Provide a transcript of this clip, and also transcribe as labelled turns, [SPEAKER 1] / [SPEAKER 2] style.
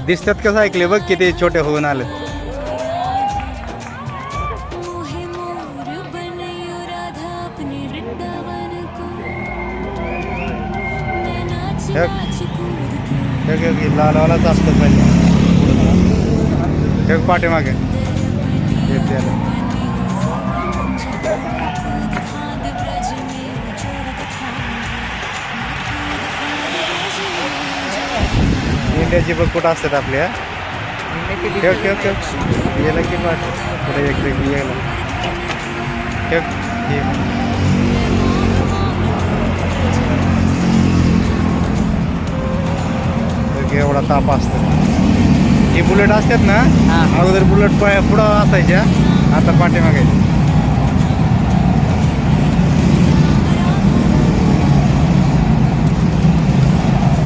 [SPEAKER 1] दिसतात कसं ऐकले बघ किती छोटे होऊन आले. लालवालाच असतं पाहिजे. एक पाठीमागे इंडियाची बघ कुठं असतात आपल्या. ठेव ठेव ठेव गेला की पाठ पुढे एक गेला ठेव. एवढा ताप असतो. ही बुलेट असतात ना, अगोदर बुलेट पुढं असायच्या, आता पाठीमागे.